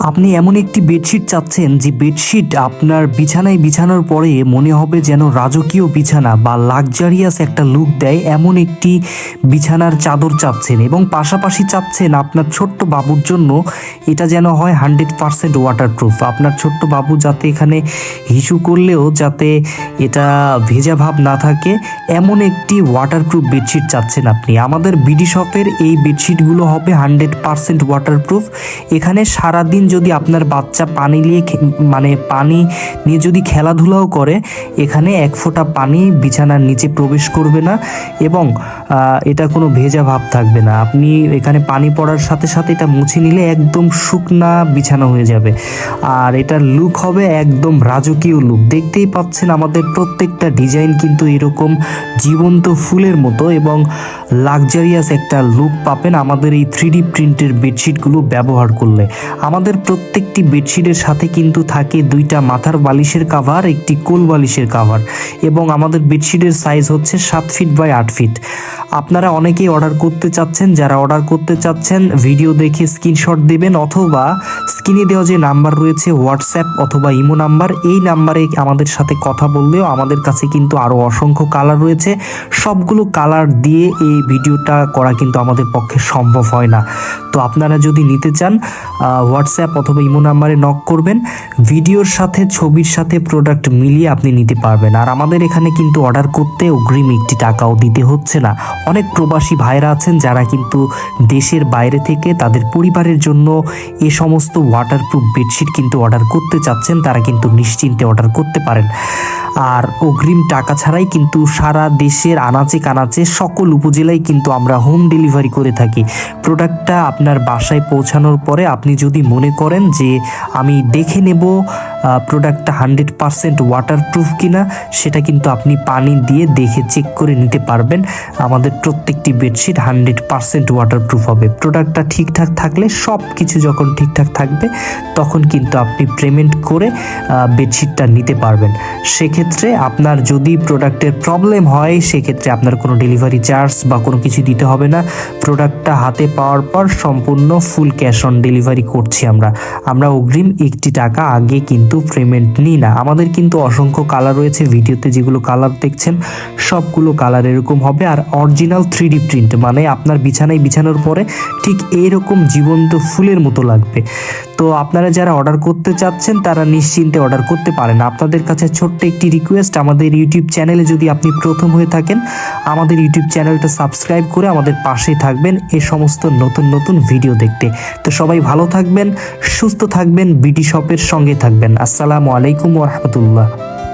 আপনি এমন একটি বেডশিট চাচ্ছেন যে বেডশিট আপনার বিছানায় বিছানোর পরে মনে হবে যেন রাজকীয় বিছানা বা লাক্সারিয়াস একটা লুক দেয়, এমন একটি বিছানার চাদর চাচ্ছেন এবং পাশাপাশি চাচ্ছেন আপনার ছোট্ট বাবুর জন্য এটা যেন হয় 100% ওয়াটারপ্রুফ। আপনার ছোট্ট বাবু যাতে এখানে হিসু করলেও যাতে এটা ভেজা ভাব না থাকে, এমন একটি ওয়াটারপ্রুফ বেডশিট চাচ্ছেন আপনি। আমাদের বিডি শপের এই বেডশিটগুলো হবে 100% ওয়াটারপ্রুফ। এখানে সারাদিন যদি আপনার বাচ্চা পানি নিয়ে পানি নিয়ে যদি খেলাধুলাও করে, এখানে এক ফোঁটা পানি বিছানার নিচে প্রবেশ করবে না এবং এটা কোনো ভেজা ভাব থাকবে না। আপনি এখানে পানি পড়ার সাথে সাথে এটা মুছে নিলে একদম শুকনা বিছানা হয়ে যাবে, আর এটার লুক হবে একদম রাজকীয় লুক। দেখতেই পাচ্ছেন আমাদের প্রত্যেকটা ডিজাইন কিন্তু এরকম জীবন্ত ফুলের মতো এবং লাক্সারিয়াস একটা লুক পাবেন আমাদের এই 3D প্রিন্টের বেডশিটগুলো ব্যবহার করলে। আমাদের প্রত্যেকটি বেডশিটের সাথে কিন্তু থাকে দুইটা মাথার বালিশের কাভার, একটি কোল বালিশের কাভার এবং আমাদের বেডশিটের সাইজ হচ্ছে 7 ফিট বাই 8 ফিট। আপনারা অনেকেই অর্ডার করতে চাচ্ছেন, যারা অর্ডার করতে চাচ্ছেন ভিডিও দেখে স্ক্রিনশট দেবেন অথবা স্ক্রিনে দেওয়া যে নাম্বার রয়েছে হোয়াটসঅ্যাপ অথবা ইমো নাম্বার, এই নাম্বারে আমাদের সাথে কথা বললেও আমাদের কাছে কিন্তু আরও অসংখ্য কালার রয়েছে। সবগুলো কালার দিয়ে এই ভিডিওটা করা কিন্তু আমাদের পক্ষে সম্ভব হয় না। তো আপনারা যদি নিতে চান হোয়াটসঅ্যাপ অথবা ইমো নাম্বারে নক করবেন, ভিডিওর সাথে ছবির সাথে প্রোডাক্ট মিলিয়ে আপনি নিতে পারবেন। আর আমাদের এখানে কিন্তু অর্ডার করতে অগ্রিম একটি টাকাও দিতে হচ্ছে না। অনেক প্রবাসী ভাইরা আছেন যারা কিন্তু দেশের বাইরে থেকে তাদের পরিবারের জন্য এ সমস্ত ওয়াটারপ্রুফ বেডশিট কিন্তু অর্ডার করতে চাচ্ছেন, তারা কিন্তু নিশ্চিন্তে অর্ডার করতে পারেন। আর অগ্রিম টাকা ছাড়াই কিন্তু সারা দেশের আনাচে কানাচে সকল উপজেলায় কিন্তু আমরা হোম ডেলিভারি করে থাকি। প্রোডাক্টটা আপনার বাসায় পৌঁছানোর পরে আপনি যদি মনে করেন যে আমি দেখে নেব প্রোডাক্টটা 100% ওয়াটারপ্রুফ কিনা, সেটা কিন্তু আপনি পানি দিয়ে দেখে চেক করে নিতে পারবেন। আমাদের প্রত্যেকটি বেডশিট 100% ওয়াটারপ্রুফ হবে। প্রোডাক্টটা ঠিকঠাক থাকলে, সব কিছু যখন ঠিকঠাক থাকবে তখন কিন্তু আপনি পেমেন্ট করে বেডশিটটা নিতে পারবেন। সেক্ষেত্রে আপনার যদি প্রোডাক্টের প্রবলেম হয়, সেক্ষেত্রে আপনার কোনো ডেলিভারি চার্জ বা কোনো কিছু দিতে হবে না। প্রোডাক্টটা হাতে পাওয়ার পর সম্পূর্ণ ফুল ক্যাশ অন ডেলিভারি করছি আমরা অগ্রিম একটি টাকা আগে কিন্তু পেমেন্ট নিই না। আমাদের কিন্তু অসংখ্য কালার রয়েছে, ভিডিওতে যেগুলো কালার দেখছেন সবগুলো কালার এরকম হবে। আর অরিজিনাল 3D প্রিন্ট, মানে আপনার বিছানায় বিছানোর পরে ঠিক এইরকম জীবন্ত ফুলের মতো লাগবে। তো আপনারা যারা অর্ডার করতে চাচ্ছেন তারা নিশ্চিন্তে অর্ডার করতে পারেন। আপনাদের কাছে ছোট্ট একটি রিকোয়েস্ট, আমাদের ইউটিউব চ্যানেলে যদি আপনি প্রথম হয়ে থাকেন, আমাদের ইউটিউব চ্যানেলটা সাবস্ক্রাইব করে আমাদের পাশেই থাকবেন এই সমস্ত নতুন নতুন ভিডিও দেখতে। তো সবাই ভালো থাকবেন, সুস্থ থাকবেন, বিডি শপের সঙ্গে থাকবেন। আসসালামু আলাইকুম ওয়া রাহমাতুল্লাহ।